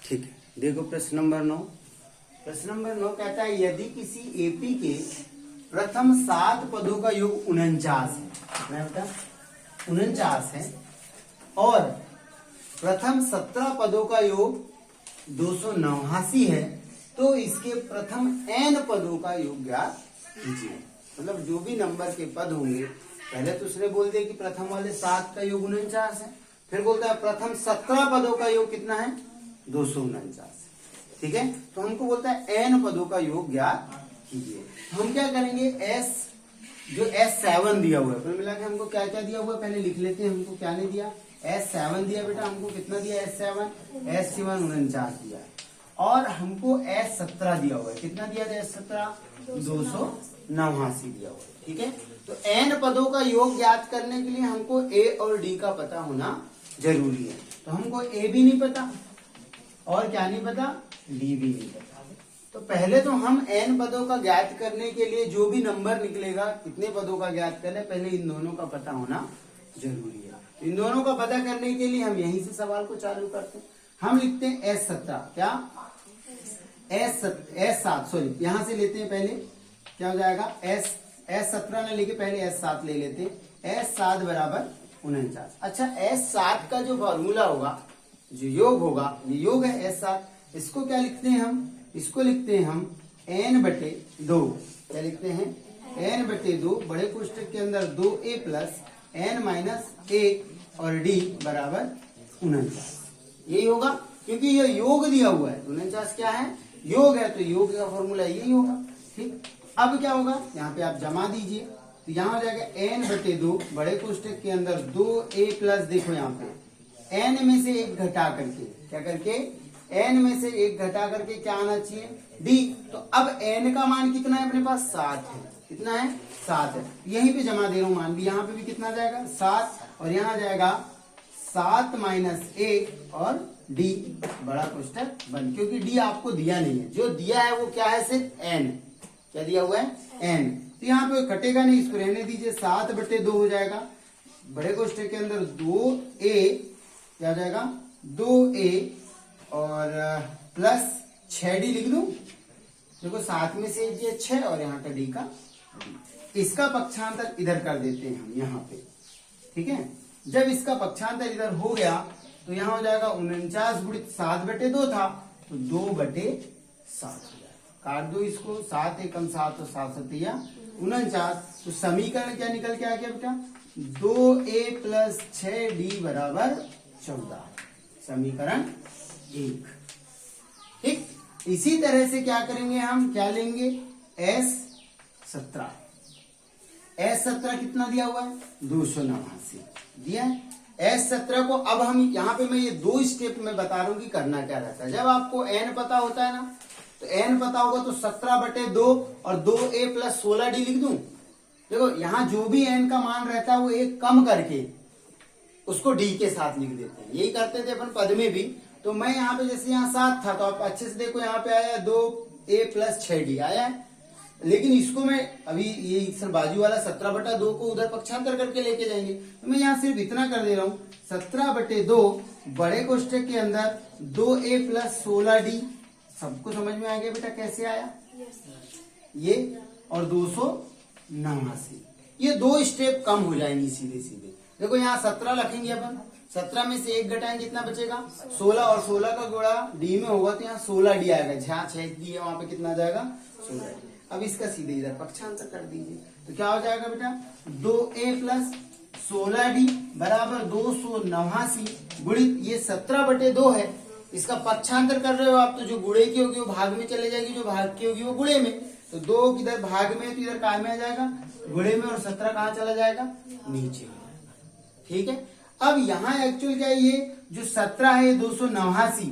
ठीक है, देखो प्रश्न नंबर 9। प्रश्न नंबर 9 कहता है यदि किसी एपी के प्रथम 7 पदों का योग 49 है, कितना बेटा 49 है, और प्रथम 17 पदों का योग 289 है, तो इसके प्रथम n पदों का योग ज्ञात कीजिए। मतलब जो भी नंबर के पद होंगे, पहले तो उसने बोल दिया कि प्रथम वाले 7 का योग 49 है, फिर बोलता है प्रथम 17 पदों का योग कितना है 249। ठीक है, तो हमको बोलता है n पदों का योग ज्ञात कीजिए। हम क्या करेंगे, s जो S7 दिया हुआ है, फिर मिला के हमको क्या क्या दिया हुआ है पहले लिख लेते हैं। हमको क्या नहीं दिया, S7 दिया बेटा, हमको कितना दिया S7 49 दिया, और हमको S17 दिया हुआ है, कितना दिया था S17 289 दिया हुआ है। ठीक है, तो n पदों का योग ज्ञात करने के लिए हमको a और d का पता होना जरूरी है। तो हमको a भी नहीं पता और क्या नहीं पता, d भी नहीं पता। तो पहले तो हम n पदों का ज्ञात करने के लिए जो भी नंबर निकलेगा, कितने पदों का ज्ञात करना है, पहले इन दोनों का पता होना जरूरी है। इन दोनों का पता करने के लिए हम यहीं से सवाल को चालू करते हैं। हम लिखते हैं S17, क्या S7 सॉरी, यहां से लेते हैं पहले, क्या हो जाएगा S17 ने लेके पहले S7 ले लेते हैं। S7 बराबर 49। अच्छा, S7 का जो फॉर्मूला होगा, जो योग होगा, ये योग है S7, इसको क्या लिखते हैं हम, इसको लिखते हैं हम n/2। क्या लिखते हैं, n/2 बड़े कोष्ठक के अंदर 2a प्लस n-1 और d बराबर 49। यही होगा, क्योंकि ये योग दिया हुआ है, 49 क्या है, योग है, तो योग का फॉर्मूला यही होगा। ठीक, अब क्या होगा, यहाँ पे आप जमा दीजिए, तो यहाँ हो जाएगा n/2 बड़े कोष्ठक के अंदर 2a प्लस, देखो यहाँ पे n में से एक घटा करके, क्या करके n में से एक घटा करके क्या आना चाहिए, d। तो अब n का मान कितना है अपने पास, 7 है, कितना है 7 है, यहीं पे जमा दे रहा हूं मान भी, यहाँ पे भी कितना जाएगा 7, और यहाँ जाएगा 7 - 1 और d बड़ा कोष्ठक बंद, क्योंकि d आपको दिया नहीं है, जो दिया है वो क्या है, सिर्फ n। क्या दिया हुआ है, n, तो यहाँ पे कटेगा नहीं, इसको रहने दीजिए, 7/2 हो जाएगा, बड़े कोष्ठक के अंदर 2a, क्या हो जाएगा 2a और प्लस 6d लिख दूं, देखो 7 में से ये 6 और यहाँ का d का d। इसका पक्षांतर इधर कर देते हैं हम यहाँ पे। ठीक है, जब इसका पक्षांतर इधर हो गया तो यहाँ हो जाएगा 49 गुणित 7/2 था, तो 2/7 हो जाएगा, काट दो इसको, 7 एकम 7 और 7 सतिया 49। तो समीकरण क्या निकल के आ गया बेटा, 2a प्लस 6d बराबर 14, समीकरण 1। ठीक, इसी तरह से क्या करेंगे हम, क्या लेंगे S17। S17 कितना दिया हुआ है, 289 दिया है। S17 को अब हम यहाँ पे, मैं ये 2 स्टेप में बता रहा हूँ कि करना क्या रहता है। जब आपको n पता होता है ना, तो n पता होगा तो 17/2 और 2a प्लस 16d लिख दूं। देखो यहाँ जो भी n का मान रहता है वो एक कम करके उसको d के साथ लिख देते हैं, यही करते थे अपन पद में भी। तो मैं यहाँ पे जैसे यहाँ 7 था, तो आप अच्छे से देखो यहाँ पे आया 2a प्लस 6d आया है, लेकिन इसको मैं अभी ये बाजू वाला 17/2 को उधर पक्षांतर करके लेके जाएंगे, तो मैं यहाँ सिर्फ इतना कर दे रहा हूँ, 17/2 बड़े कोष्ठक के अंदर 2a प्लस 16d। सबको समझ में आ गया बेटा कैसे आया, ये और 289, ये 2 स्टेप कम हो जाएंगी सीधे सीधे। देखो यहाँ 17 रखेंगे अपन, 17 में से 1 घटाएंगे, कितना बचेगा 16, और 16 का गुणा d में होगा तो यहाँ 16d आएगा, जहाँ 6d है वहां पे कितना जाएगा 16d। अब इसका सीधे इधर पक्षांतर कर दीजिए, तो क्या हो जाएगा बेटा, 2a प्लस 16d बराबर 289 गुणित ये 17/2 है, इसका पक्षांतर कर रहे हो आप, तो जो गुणे की होगी वो भाग में चले जाएगी, जो भाग की होगी वो गुणे में, तो 2 किधर भाग में, तो इधर काय में आ जाएगा गुणे में, और 17 कहाँ चला जाएगा, नीचे। ठीक है, अब यहाँ एक्चुअल क्या है, ये जो 17 है 289,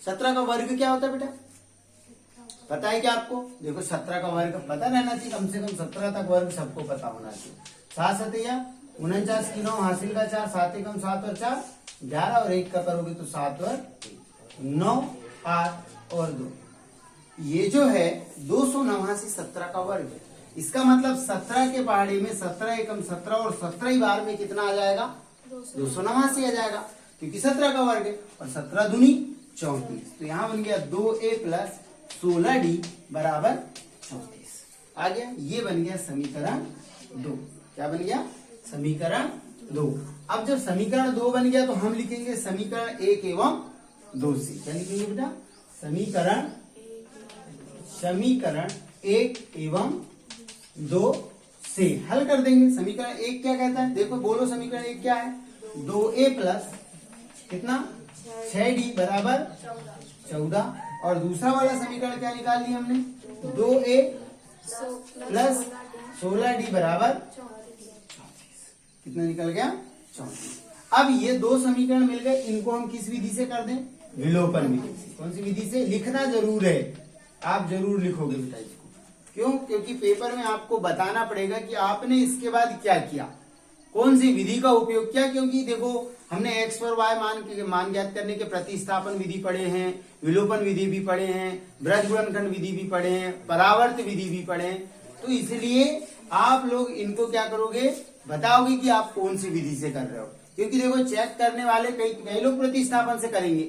17 का वर्ग क्या होता है बेटा, पता है क्या आपको, देखो 17 का वर्ग पता रहना चाहिए, कम से कम 17 तक वर्ग सबको पता होना चाहिए। 7 सतिया 49 की 9 हासिल का 4, 7 एकम 7 और 4 11, और 1 का करोगे तो 7 और 9 8 और 2, ये जो है 289 17 का वर्ग है। इसका मतलब 17 के पहाड़ी में 17 एकम 17 और 17 ही बार में कितना आ जाएगा, 289 आ जाएगा, क्योंकि 17 का वर्ग है, और 17 दूनी 34। तो यहाँ बन गया 2a प्लस 16d बराबर 34। आ गया, ये बन गया समीकरण 2। क्या बन गया? समीकरण 2। अब जब समीकरण 2 बन गया तो हम लिखेंगे समीकरण 1 एवं 2 से। क्या लिखेंगे बेटा? समीकरण 1 एवं 2 से हल कर देंगे। समीकरण 1 क्या कहता है? देखो बोलो, समीकरण 1 क्या है? 2a प्लस कितना 6d बराबर 14। और दूसरा वाला समीकरण क्या निकाल लिया हमने? 2a प्लस 16d बराबर 34। कितना निकल गया? 34। अब ये दो समीकरण मिल गए, इनको हम किस विधि से कर दें? विलोपन विधि से। कौन सी विधि से? लिखना जरूर है, आप जरूर लिखोगे बेटा इसको। क्यों? क्योंकि पेपर में आपको बताना पड़ेगा कि आपने इसके बाद क्या किया, कौन सी विधि का उपयोग किया। क्योंकि देखो, हमने x पर y मान ज्ञात करने के प्रतिस्थापन विधि पढ़े हैं, विलोपन विधि भी पढ़े हैं, ब्रज गुणनखंड विधि भी पढ़े हैं, परावर्त विधि भी पढ़े हैं। तो इसलिए आप लोग इनको क्या करोगे? बताओगे कि आप कौन सी विधि से कर रहे हो। क्योंकि देखो, चेक करने वाले कई लोग प्रतिस्थापन से करेंगे,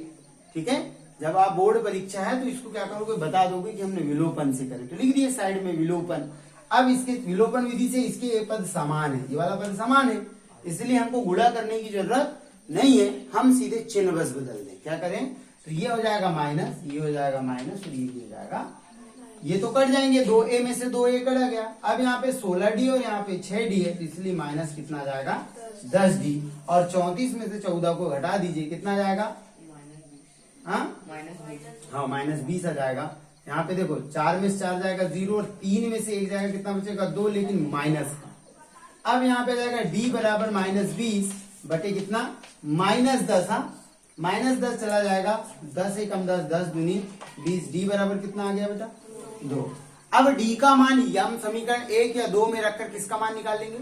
ठीक है। जब आप बोर्ड परीक्षा है तो इसको क्या करोगे? बता दोगे कि हमने विलोपन से करे, तो लिख दिए साइड में विलोपन। अब इसके विलोपन विधि से इसके ये पद समान है, ये वाला पद समान है, इसलिए हमको गुणा करने की जरूरत नहीं है, हम सीधे चिन्ह बस बदल दें। क्या करें? तो ये हो जाएगा माइनस, ये हो जाएगा माइनस, और ये भी हो जाएगा, ये तो कट जाएंगे, 2a में से 2a कट गया। अब यहाँ पे 16d और यहाँ पे 6d है, तो इसलिए माइनस कितना जाएगा? 10d। और 34 में से 14 को घटा दीजिए, कितना जाएगा? हाँ, माइनस 20 आ जाएगा। यहाँ पे देखो, 4 में से 4 जाएगा 0, और 3 में से 1 जाएगा, कितना बचेगा? 2, लेकिन माइनस का। अब यहाँ पे जाएगा d बराबर -20 बटे कितना? -10। हाँ, -10 चला जाएगा, 10 एकम 10, 10 दूनी 20, d बराबर कितना आ गया बेटा? 2। अब d का मान हम समीकरण 1 या 2 में रखकर किसका मान निकाल लेंगे?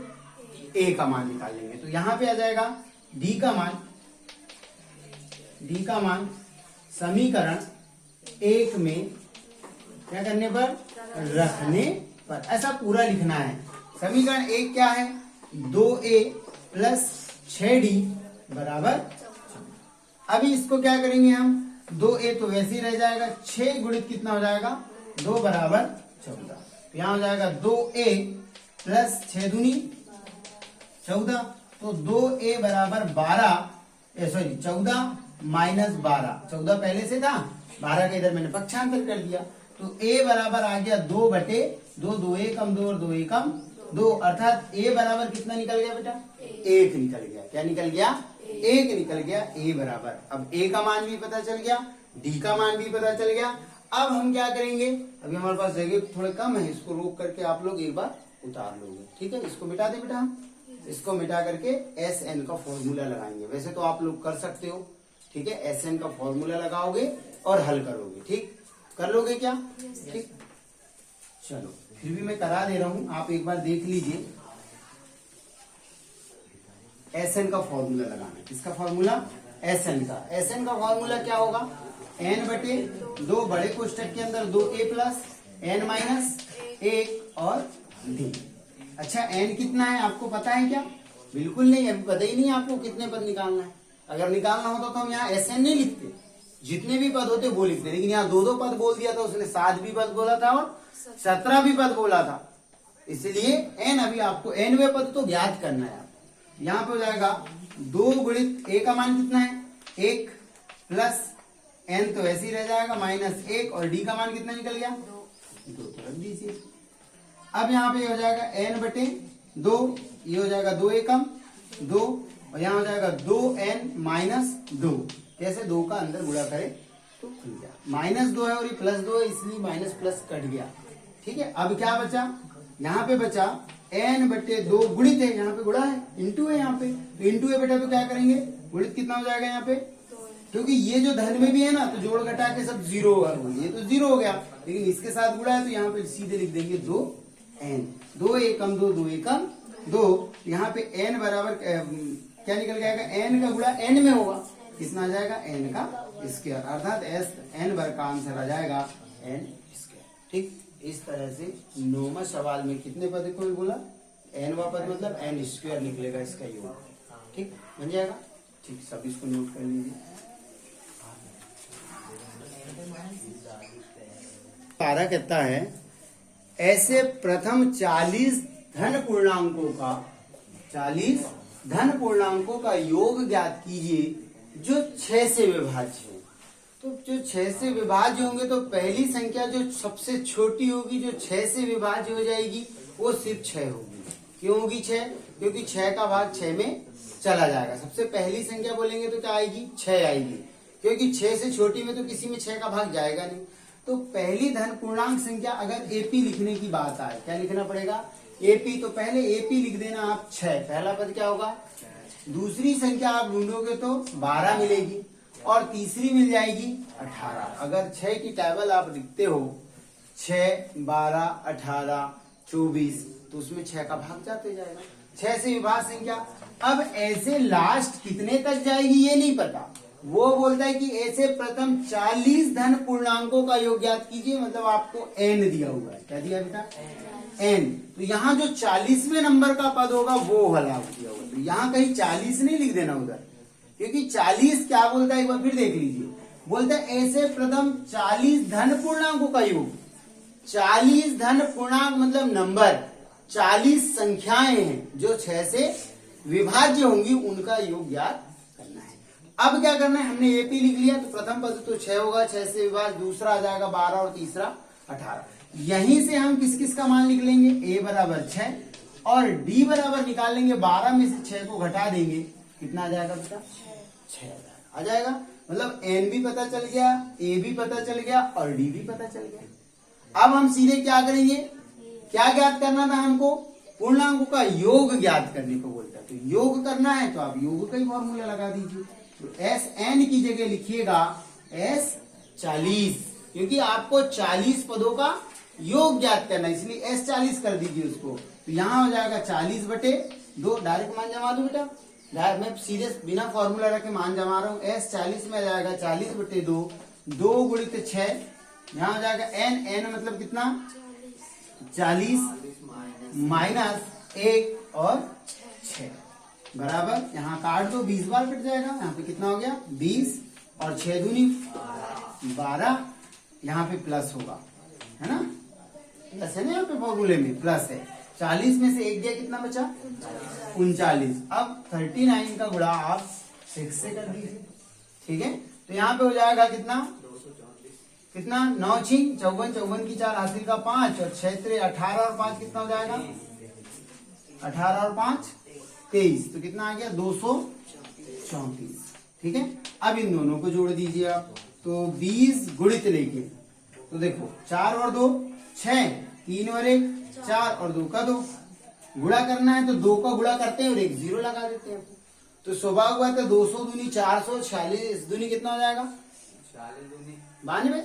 a का मान निकाल लेंगे। तो यहाँ पे आ जाएगा d का मान समीकरण 1 में क्या करने पर? रखने पर। ऐसा पूरा लिखना है। समीकरण 1 क्या है? 2a प्लस 6d बराबर। अभी इसको क्या करेंगे हम? 2a तो वैसे ही रह जाएगा, 6 गुणित कितना हो जाएगा? 2 बराबर 14। तो यहाँ हो जाएगा 2a प्लस 6 दूनी 14, तो 2a बराबर 12, सॉरी 14 माइनस 12। 14 पहले से था, 12 का इधर मैंने पक्षांतर कर दिया, तो a बराबर आ गया 2 बटे 2, 2 एकम 2 और 2 एकम 2, अर्थात a बराबर कितना निकल गया बेटा? 1 निकल गया। क्या निकल गया? 1 निकल गया। a बराबर, अब a का मान भी पता चल गया, d का मान भी पता चल गया। अब हम क्या करेंगे? अभी हमारे पास जगह थोड़ा कम है, इसको रोक करके आप लोग एक बार उतार लोगे, ठीक है। इसको मिटा दे बेटा, हम इसको मिटा करके SN का फॉर्मूला लगाएंगे। वैसे तो आप लोग कर सकते हो, ठीक है। SN का फॉर्मूला लगाओगे और हल करोगे, ठीक। कर लोगे क्या? ठीक, चलो फिर भी मैं करा दे रहा हूं, आप एक बार देख लीजिए। SN का फॉर्मूला लगाना। किसका फॉर्मूला? SN का। SN का फॉर्मूला क्या होगा? n बटे 2 बड़े कोष्टक के अंदर 2a प्लस n माइनस 1 और d। अच्छा, n कितना है आपको पता है क्या? बिल्कुल नहीं, अभी पता ही नहीं आपको कितने पद निकालना है। अगर निकालना होता तो हम यहाँ SN नहीं लिखते, जितने भी पद होते वो लिखते, लेकिन यहाँ 2 पद बोल दिया था उसने, 7 भी पद बोला था और 17 भी पद बोला था, इसलिए n अभी आपको nवें पद तो ज्ञात करना है। यहाँ पे हो जाएगा 2 गुणित a का मान कितना है? 1 प्लस n तो ऐसे ही रह जाएगा -1, और d का मान कितना निकल गया? 2 तो रख दीजिए। अब यहाँ पे हो जाएगा n बटे 2, ये हो जाएगा 2 एकम 2, और यहाँ हो जाएगा 2n माइनस 2। कैसे? 2 का अंदर गुणा करे तो खुल गया। -2 है और ये +2 है, इसलिए माइनस प्लस कट गया, ठीक है। अब क्या बचा? यहाँ पे बचा n बटे 2 गुणित है, यहाँ पे गुणा है, इंटू है यहाँ पे, तो इंटू है बेटा, तो क्या करेंगे? गुणित कितना हो जाएगा यहाँ पे? क्योंकि ये जो धन में भी है ना, तो जोड़ घटा के सब 0 होगा, ये तो 0 हो गया, लेकिन इसके साथ गुणा है तो यहाँ पे सीधे लिख देंगे 2n। 2 एकम 2, 2 एकम 2, यहाँ पे n बराबर क्या निकल जाएगा? n का गुणा n में होगा, कितना आ जाएगा? n का स्क्वायर, अर्थात n वर्ग का आंसर आ जाएगा n स्क्वायर, ठीक। इस तरह से 9वां सवाल में कितने पद को बोला? nवां पद मतलब n स्क्वायर निकलेगा इसका योग, ठीक। बन जाएगा, ठीक। सब इसको नोट कर लीजिए। 12 कहता है ऐसे प्रथम 40 धन पूर्णांकों का योग ज्ञात कीजिए जो 6 से विभाज्य है। तो जो 6 से विभाज्य होंगे तो पहली संख्या जो सबसे छोटी होगी जो 6 से विभाज्य हो जाएगी वो सिर्फ 6 होगी। क्यों होगी 6? क्योंकि 6 का भाग 6 में चला जाएगा। सबसे पहली संख्या बोलेंगे तो क्या आएगी? 6 आएगी, क्योंकि 6 से छोटी में तो किसी में 6 का भाग जाएगा नहीं। तो पहली धन पूर्णांक संख्या अगर एपी लिखने की बात आए, क्या लिखना पड़ेगा? एपी। तो पहले एपी लिख देना आप 6, पहला पद क्या होगा? दूसरी संख्या आप ढूंढोगे तो 12 मिलेगी और तीसरी मिल जाएगी 18। अगर 6 की टेबल आप लिखते हो 6, 12, 18, 24 तो उसमें 6 का भाग जाते जाएगा। 6 से विभाज्य संख्या। अब ऐसे लास्ट कितने तक जाएगी ये नहीं पता, वो बोलता है कि ऐसे प्रथम 40 धन पूर्णांकों का योग ज्ञात कीजिए, मतलब आपको एन दिया हुआ है। क्या दिया बेटा? एन। तो यहाँ जो 40वें नंबर का पद होगा वो वाला दिया हुआ है, तो यहाँ कहीं 40 नहीं लिख देना उधर, क्योंकि 40 क्या बोलता है एक बार फिर देख लीजिए। बोलता है ऐसे प्रथम 40 धन पूर्णांकों का योग। 40 धन पूर्णांक मतलब नंबर, 40 संख्याएं हैं जो 6 से विभाज्य होंगी, उनका योग ज्ञात करना है। अब क्या करना है? हमने एपी लिख लिया तो प्रथम पद तो 6 होगा, 6 से विभाज्य, दूसरा आ जाएगा 12 और तीसरा 18। यहीं से हम किस किस का मान निकलेंगे? ए बराबर 6 और डी बराबर निकाल लेंगे। 12 में से 6 को घटा देंगे, कितना आ जाएगा बेटा? 6 आ जाएगा। मतलब एन भी पता चल गया, ए भी पता चल गया और डी भी पता चल गया। अब हम सीधे क्या करेंगे? क्या ज्ञात करना था हमको? पूर्णांकों का योग ज्ञात करने को बोलता है। तो योग करना है तो आप योग का ही फॉर्मूला लगा दीजिए। तो एस एन की जगह लिखिएगा एस 40, क्योंकि आपको 40 पदों का योग ज्ञात करना है, इसलिए एस 40 कर दीजिए उसको। तो यहाँ हो जाएगा 40/2। डायरेक्ट मान जमा दो बेटा, मैं सीधे बिना फॉर्मूला रखे मान जमा रहा हूँ। एस 40 में आ जाएगा 40/2, 2 गुणित 6, यहाँ हो जाएगा एन। एन मतलब कितना? 40 माइनस 1 और 6 बराबर, यहाँ काट दो, 20 बार कट जाएगा। यहाँ पे कितना हो गया? 20 और 6 दूनी 12, यहाँ पे प्लस होगा, है ना? प्लस है ना, यहाँ पे फॉर्मूले में प्लस है। 40 में से 1 गया, कितना बचा? 39। अब 39 का गुणा आप 6 से कर दीजिए, ठीक है? तो यहाँ पे हो जाएगा कितना? 9 6 54, 54 की 4 हासिल का 5 और 6 3 18 और 5 कितना हो जाएगा? 18 और 5 23, तो कितना आ गया? 234, ठीक है? अब इन दोनों को जोड़ दीजिए आप, तो 20 गुणित लेके, तो देखो 4 और 2 6, 3 और 1 4 और 2 का 2, गुणा करना है तो 2 का गुणा करते हैं और 1 0 लगा देते हैं। तो स्वाभाविक बात है 200 दूनी 400, 46 दूनी कितना हो जाएगा? 92,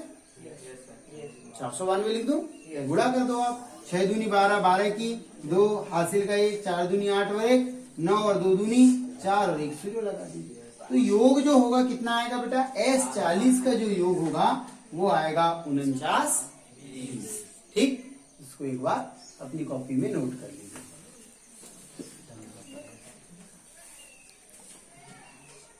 492 लिख दो, गुणा कर दो आप। 6 दूनी 12, 12 की 2 हासिल का 1, 4 दूनी 8 और 1 9 और 2 दूनी 4 और 1 0 लगा दीजिए। तो योग जो होगा कितना आएगा बेटा? एस 40 का जो योग होगा वो आएगा 49 20। ठीक, इसको एक बार अपनी कॉपी में नोट कर लीजिए।